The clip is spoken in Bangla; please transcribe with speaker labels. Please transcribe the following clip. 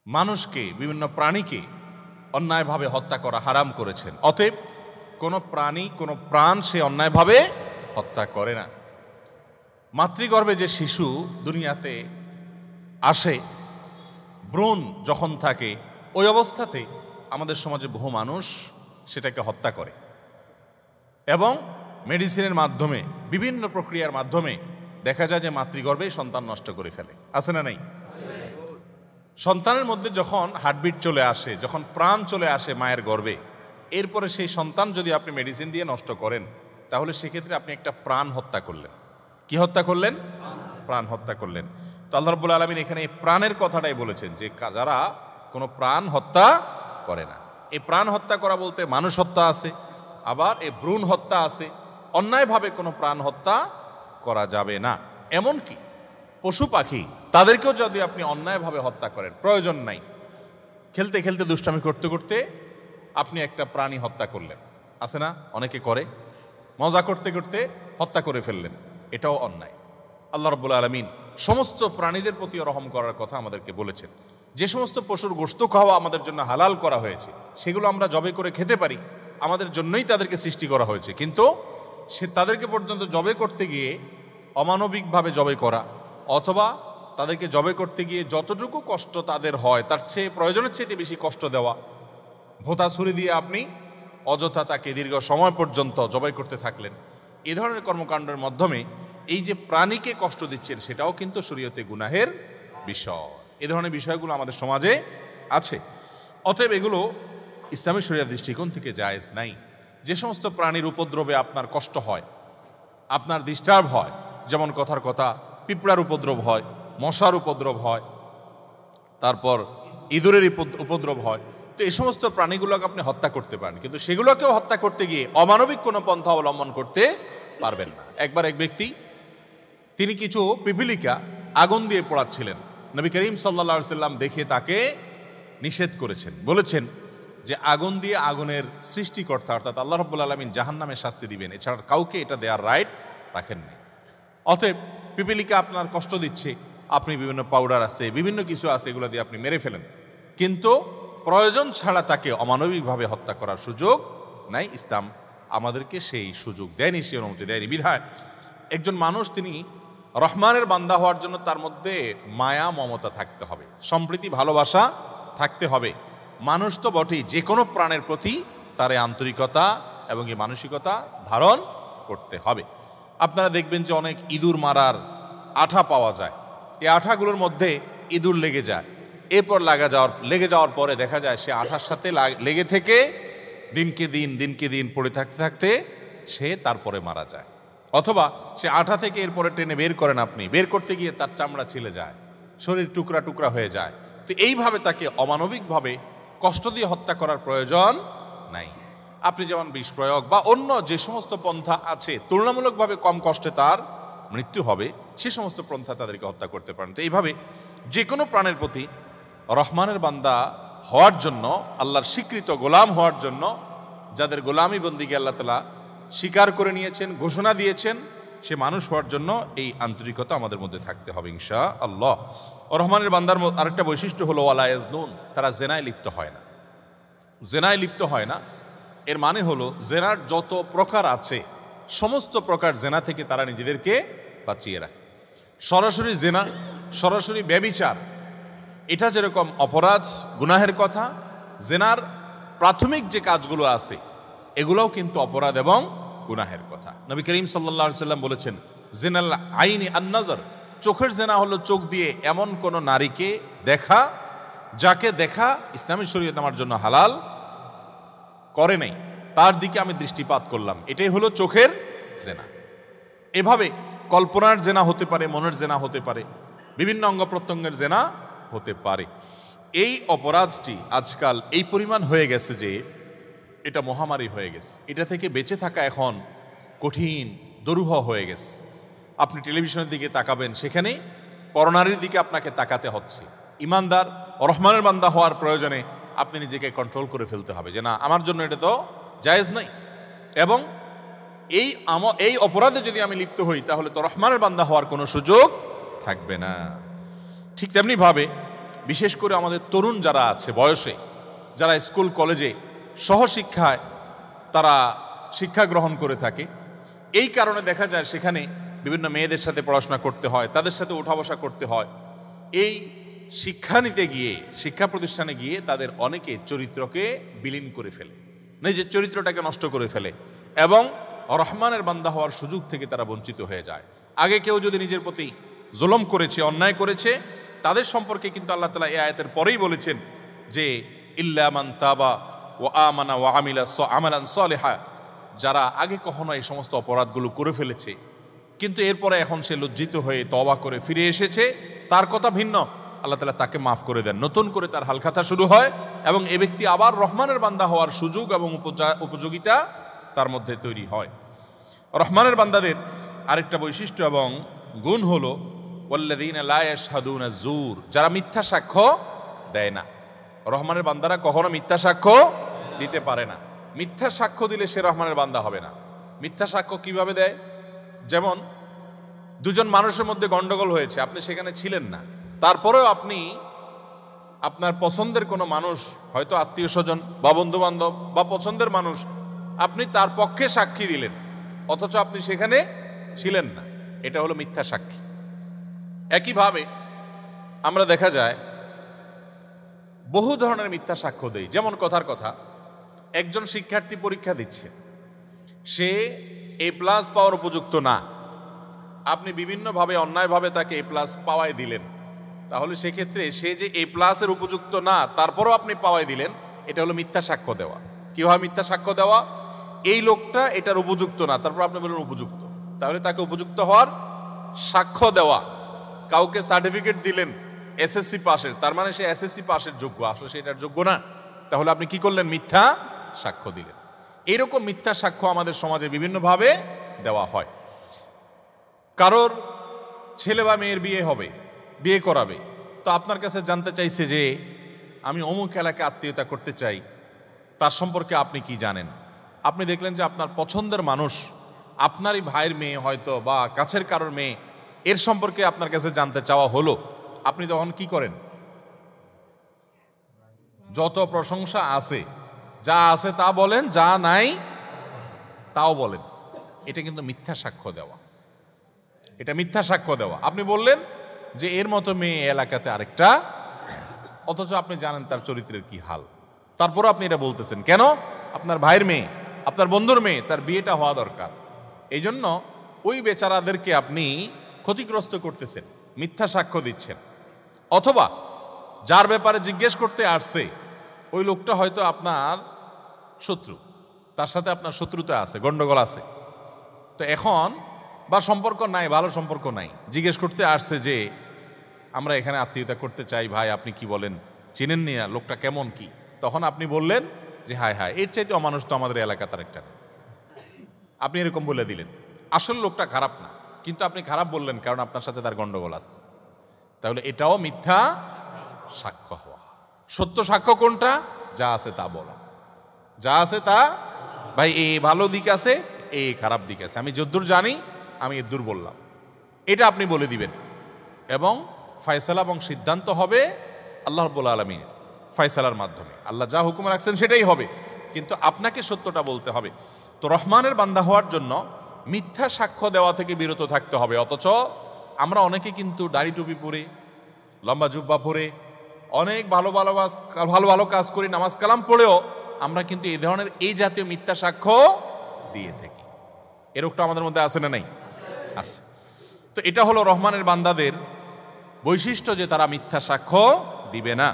Speaker 1: মানুষকে, বিভিন্ন প্রাণীকে অন্যায়ভাবে হত্যা করা হারাম করেছেন। অতএব কোনো প্রাণী, কোনো প্রাণ সে অন্যায়ভাবে হত্যা করে না। মাতৃগর্ভে যে শিশু দুনিয়াতে আসে, ভ্রূণ যখন থাকে, ওই অবস্থাতে আমাদের সমাজে বহু মানুষ সেটাকে হত্যা করে এবং মেডিসিনের মাধ্যমে, বিভিন্ন প্রক্রিয়ার মাধ্যমে দেখা যায় যে মাতৃগর্ভে সন্তান নষ্ট করে ফেলে। আছে না নাই? সন্তানের মধ্যে যখন হার্টবিট চলে আসে, যখন প্রাণ চলে আসে মায়ের গর্ভে, এরপরে সেই সন্তান যদি আপনি মেডিসিন দিয়ে নষ্ট করেন, তাহলে সেক্ষেত্রে আপনি একটা প্রাণ হত্যা করলেন। কি হত্যা করলেন? প্রাণ হত্যা করলেন। তো আল্লাহ রাব্বুল আলামিন এখানে এই প্রাণের কথাটাই বলেছেন যে যারা কোনো প্রাণ হত্যা করে না। এই প্রাণ হত্যা করা বলতে মানুষ হত্যা আছে, আবার এই ভ্রূণ হত্যা আছে। অন্যায়ভাবে কোনো প্রাণ হত্যা করা যাবে না। এমনকি পশু পাখি, তাদেরকেও যদি আপনি অন্যায়ভাবে হত্যা করেন, প্রয়োজন নাই, খেলতে খেলতে দুষ্টামি করতে করতে আপনি একটা প্রাণী হত্যা করলেন, আছে না? অনেকে করে, মজা করতে করতে হত্যা করে ফেললেন, এটাও অন্যায়। আল্লাহ রাব্বুল আলামিন সমস্ত প্রাণীদের প্রতি রহম করার কথা আমাদেরকে বলেছেন। যে সমস্ত পশুর গোশত খাওয়া আমাদের জন্য হালাল করা হয়েছে, সেগুলো আমরা জবে করে খেতে পারি, আমাদের জন্যই তাদেরকে সৃষ্টি করা হয়েছে। কিন্তু সে তাদেরকে পর্যন্ত জবে করতে গিয়ে অমানবিকভাবে জবে করা, অথবা তাদেরকে জবে করতে গিয়ে যতটুকু কষ্ট তাদের হয় তার চেয়ে, প্রয়োজনের চেয়ে বেশি কষ্ট দেওয়া, ভোঁতা ছুরি দিয়ে আপনি অযথা তাকে দীর্ঘ সময় পর্যন্ত জবাই করতে থাকলেন, এ ধরনের কর্মকাণ্ডের মাধ্যমে এই যে প্রাণীকে কষ্ট দিচ্ছেন, সেটাও কিন্তু শরীয়তে গুনাহের বিষয়। এ ধরনের বিষয়গুলো আমাদের সমাজে আছে। অতএব এগুলো ইসলামী শরীয়ত দৃষ্টিকোণ থেকে জায়েজ নাই। যে সমস্ত প্রাণীর উপদ্রবে আপনার কষ্ট হয়, আপনার ডিস্টার্ব হয়, যেমন কথার কথা পিঁপড়ার উপদ্রব হয়, মশার উপদ্রব হয়, তারপর ইঁদুরের উপদ্রব হয়, তো এই সমস্ত প্রাণীগুলোকে আপনি হত্যা করতে পারেন, কিন্তু সেগুলোকেও হত্যা করতে গিয়ে অমানবিক কোনো পন্থা অবলম্বন করতে পারবেন না। একবার এক ব্যক্তি, তিনি কিছু পিপিলিকা আগুন দিয়ে পোড়াচ্ছিলেন। নবী করিম সাল্লাল্লাহু আলাইহি সাল্লাম দেখে তাকে নিষেধ করেছেন, বলেছেন যে আগুন দিয়ে আগুনের সৃষ্টিকর্তা অর্থাৎ আল্লাহ রাব্বুল আলামিন জাহান্নামে শাস্তি দিবেন, এছাড়া কাউকে এটা দেওয়ার রাইট রাখেননি। অতএব পিপিলিকা আপনার কষ্ট দিচ্ছে, আপনি বিভিন্ন পাউডার আছে, বিভিন্ন কিছু আছে, এগুলো দিয়ে আপনি মেরে ফেলেন, কিন্তু প্রয়োজন ছাড়া তাকে অমানবিকভাবে হত্যা করার সুযোগ নাই। ইসলাম আমাদেরকে সেই সুযোগ দেয়নি, সেই অনুমতি দেয়নি। বিধায় একজন মানুষ তিনি রহমানের বান্দা হওয়ার জন্য তার মধ্যে মায়া মমতা থাকতে হবে, সম্প্রীতি ভালোবাসা থাকতে হবে। মানুষ তো বটেই, যে কোনো প্রাণের প্রতি তার আন্তরিকতা এবং এই মানসিকতা ধারণ করতে হবে। আপনারা দেখবেন যে অনেক ইঁদুর মারার আঠা পাওয়া যায়, এই আঠাগুলোর মধ্যে ইঁদুর লেগে যায়, এরপর লেগে যাওয়ার পরে দেখা যায় সে আঠার সাথে লেগে থেকে দিনকে দিন পড়ে থাকতে থাকতে সে তারপরে মারা যায়। অথবা সে আঠা থেকে এরপরে টেনে বের করেন, আপনি বের করতে গিয়ে তার চামড়া ছিলে যায়, শরীর টুকরা টুকরা হয়ে যায়। তো এইভাবে তাকে অমানবিকভাবে কষ্ট দিয়ে হত্যা করার প্রয়োজন নাই। আপনি যেমন বিষ প্রয়োগ বা অন্য যে সমস্ত পন্থা আছে তুলনামূলকভাবে কম কষ্টে তার মৃত্যু হবে, সে সমস্ত পন্থা তাদেরকে হত্যা করতে পারেন। তো এইভাবে যে কোনো প্রাণের প্রতি রহমানের বান্দা হওয়ার জন্য, আল্লাহর স্বীকৃত গোলাম হওয়ার জন্য, যাদের গোলামি বন্দিকে আল্লাহ তাআলা স্বীকার করে নিয়েছেন, ঘোষণা দিয়েছেন, সে মানুষ হওয়ার জন্য এই আন্তরিকতা আমাদের মধ্যে থাকতে হবে ইনশাআল্লাহ। রহমানের বান্দার আরেকটা বৈশিষ্ট্য হলো ওয়ালা ইয়াজনুন, তারা জেনায় লিপ্ত হয় না। জেনায় লিপ্ত হয় না এর মানে হলো জেনার যত প্রকার আছে সমস্ত প্রকার জেনা থেকে তারা নিজেদেরকে বাঁচিয়ে রাখে। সরাসরি জেনা, সরাসরি ব্যভিচার, এটা যেরকম অপরাধ গুনাহের কথা, জেনার প্রাথমিক যে কাজগুলো আছে এগুলোও কিন্তু অপরাধ এবং গুনাহের কথা। নবী করিম সাল্লাল্লাহু আলাইহি সাল্লাম বলেছেন, জিনাল আইনি আন-নাজর, চোখের জেনা হলো চোখ দিয়ে এমন কোন নারীকে দেখা যাকে দেখা ইসলামী শরীয়ত আমার জন্য হালাল করে নাই, তার দিকে আমি দৃষ্টিপাত করলাম, এটাই হলো চোখের জেনা। এভাবে কল্পনার জেনা হতে পারে, মনের জেনা হতে পারে, বিভিন্ন অঙ্গ প্রত্যঙ্গের জেনা হতে পারে। এই অপরাধটি আজকাল এই পরিমাণ হয়ে গেছে যে এটা মহামারী হয়ে গেছে। এটা থেকে বেঁচে থাকা এখন কঠিন, দুরূহ হয়ে গেছে। আপনি টেলিভিশনের দিকে তাকাবেন, সেখানে পরনারীর দিকে আপনাকে তাকাতে হচ্ছে। ইমানদার রহমানের বান্দা হওয়ার প্রয়োজনে আপনি নিজেকে কন্ট্রোল করে ফেলতে হবে যে না, আমার জন্য এটা তো জায়েজ নাই, এবং এই অপরাধে যদি আমি লিপ্ত হই তাহলে তো রহমানের বান্দা হওয়ার কোনো সুযোগ থাকবে না। ঠিক তেমনি ভাবে বিশেষ করে আমাদের তরুণ যারা আছে বয়সে, যারা স্কুল কলেজে সহশিক্ষায় তারা শিক্ষা গ্রহণ করে থাকে, এই কারণে দেখা যায় সেখানে বিভিন্ন মেয়েদের সাথে পড়াশোনা করতে হয়, তাদের সাথে ওঠা বসা করতে হয়। এই শিক্ষা নিতে গিয়ে, শিক্ষা প্রতিষ্ঠানে গিয়ে তাদের অনেকে চরিত্রকে বিলীন করে ফেলে, নিজের চরিত্রটাকে নষ্ট করে ফেলে এবং রহমানের বান্দা হওয়ার সুযোগ থেকে তারা বঞ্চিত হয়ে যায়। আগে কেউ যদি নিজের প্রতি জুলুম করেছে, অন্যায় করেছে, তাদের সম্পর্কে কিন্তু আল্লাহ তাআলা এই আয়াতের পরেই বলেছেন যে ইল্লা মান তাবা ওয়া আমানা ওয়া আমিলা আমালান সালিহা, যারা আগে কখনো এই সমস্ত অপরাধগুলো করে ফেলেছে কিন্তু এরপরে এখন সে লজ্জিত হয়ে তওবা করে ফিরে এসেছে, তার কথা ভিন্ন, আল্লাহ তাআলা তাকে মাফ করে দেন, নতুন করে তার হালখাতা শুরু হয় এবং এ ব্যক্তি আবার রহমানের বান্দা হওয়ার সুযোগ এবং উপযোগিতা তার মধ্যে তৈরি হয়। রহমানের বান্দাদের আরেকটা বৈশিষ্ট্য এবং গুণ হলো ওয়াল্লাযীনা লা ইয়াশহাদুনা যুর, যারা মিথ্যা সাক্ষ্য দেয় না। রহমানের বান্দারা কখনো মিথ্যা সাক্ষ্য দিতে পারে না। মিথ্যা সাক্ষ্য দিলে সে রহমানের বান্দা হবে না। মিথ্যা সাক্ষ্য কিভাবে দেয়? যেমন দুজন মানুষের মধ্যে গন্ডগোল হয়েছে, আপনি সেখানে ছিলেন না, তারপরেও আপনি আপনার পছন্দের কোনো মানুষ, হয়তো আত্মীয় স্বজন বা বন্ধু বান্ধব বা পছন্দের মানুষ, আপনি তার পক্ষে সাক্ষী দিলেন অথচ আপনি সেখানে ছিলেন না, এটা হলো মিথ্যা সাক্ষী। একইভাবে আমরা দেখা যায় বহু ধরনের মিথ্যা সাক্ষ্য দেই। যেমন কথার কথা, একজন শিক্ষার্থী পরীক্ষা দিচ্ছে, সে A+ পাওয়ার উপযুক্ত না, আপনি বিভিন্নভাবে অন্যায়ভাবে তাকে A+ পাওয়াই দিলেন, তাহলে সেক্ষেত্রে সে যে A+ এর উপযুক্ত না তারপরও আপনি পাওয়াই দিলেন, এটা হলো মিথ্যা সাক্ষ্য দেওয়া। কিভাবে মিথ্যা সাক্ষ্য দেওয়া? এই লোকটা এটার উপযুক্ত না, তারপর আপনি বলেন উপযুক্ত, তাহলে তাকে উপযুক্ত হওয়ার সাক্ষ্য দেওয়া। কাউকে সার্টিফিকেট দিলেন SSC পাশের, তার মানে সে SSC পাশের যোগ্য, আসলে সে এটার যোগ্য না, তাহলে আপনি কি করলেন? মিথ্যা সাক্ষ্য দিলেন। এইরকম মিথ্যা সাক্ষ্য আমাদের সমাজে বিভিন্নভাবে দেওয়া হয়। কারোর ছেলে বা মেয়ের বিয়ে হবে, বিয়ে করাবে, তো আপনার কাছে জানতে চাইছে যে আমি অমুক এলাকায় আত্মীয়তা করতে চাই, তার সম্পর্কে আপনি কি জানেন? আপনি দেখলেন যে আপনার পছন্দের মানুষ, আপনারই ভাইয়ের মেয়ে হয়তো বা কাছের কারোর মেয়ে, এর সম্পর্কে আপনার কাছে জানতে চাওয়া হলো, আপনি তখন কি করেন? যত প্রশংসা আছে, যা আছে তা বলেন, যা নাই তাও বলেন। এটা কিন্তু মিথ্যা সাক্ষ্য দেওয়া, এটা মিথ্যা সাক্ষ্য দেওয়া। আপনি বললেন যে এর মতো মেয়ে এলাকাতে আরেকটা, অথচ আপনি জানেন তার চরিত্রের কি হাল, তারপরও আপনি এটা বলতেছেন কেন? আপনার ভাইয়ের মেয়ে, আপনার বন্ধুর মেয়ে, তার বিয়েটা হওয়া দরকার। এই জন্য ওই বেচারাদেরকে আপনি ক্ষতিগ্রস্ত করতেছেন, মিথ্যা সাক্ষ্য দিচ্ছেন। অথবা যার ব্যাপারে জিজ্ঞেস করতে আসছে ওই লোকটা হয়তো আপনার শত্রু, তার সাথে আপনার শত্রুতা আছে, গন্ডগোল আছে, তো এখন বা সম্পর্ক নাই, ভালো সম্পর্ক নাই, জিজ্ঞেস করতে আসছে যে আমরা এখানে আত্মীয়তা করতে চাই, ভাই আপনি কি বলেন, চিনেননি না লোকটা কেমন কি? তখন আপনি বললেন যে হায় হায়, এর চাইতে অমানুষ তো আমাদের এলাকা তার একটা, আপনি এরকম বলে দিলেন। আসল লোকটা খারাপ না, কিন্তু আপনি খারাপ বললেন কারণ আপনার সাথে তার গন্ডগোল আছে। তাহলে এটাও মিথ্যা সাক্ষ্য হওয়া। সত্য সাক্ষ্য কোনটা? যা আছে তা বলা, যা আছে তা, ভাই এ ভালো দিক আছে, এ খারাপ দিক আছে, আমি যদ্দূর জানি আমি এদ্দূর বললাম, এটা আপনি বলে দিবেন। এবং ফয়সালা এবং সিদ্ধান্ত হবে আল্লাহ রাব্বুল আলামিনের ফয়সালার মাধ্যমে, আল্লাহ যা হুকুম রাখছেন সেটাই হবে, কিন্তু আপনাকে সত্যটা বলতে হবে। তো রহমানের বান্দা হওয়ার জন্য মিথ্যা সাক্ষ্য দেওয়া থেকে বিরত থাকতে হবে। অথচ আমরা অনেকে কিন্তু দাড়ি টুপি পরে, লম্বা জুব্বা পরে, অনেক ভালো ভালো কাজ করি, নামাজ কালাম পড়েও আমরা কিন্তু এই ধরনের এই জাতীয় মিথ্যা সাক্ষ্য দিয়ে থাকি। এরকমটা আমাদের মধ্যে আছে না নাই? আছে। তো এটা হলো রহমানের বান্দাদের বৈশিষ্ট্য যে তারা মিথ্যা সাক্ষ্য দিবে না।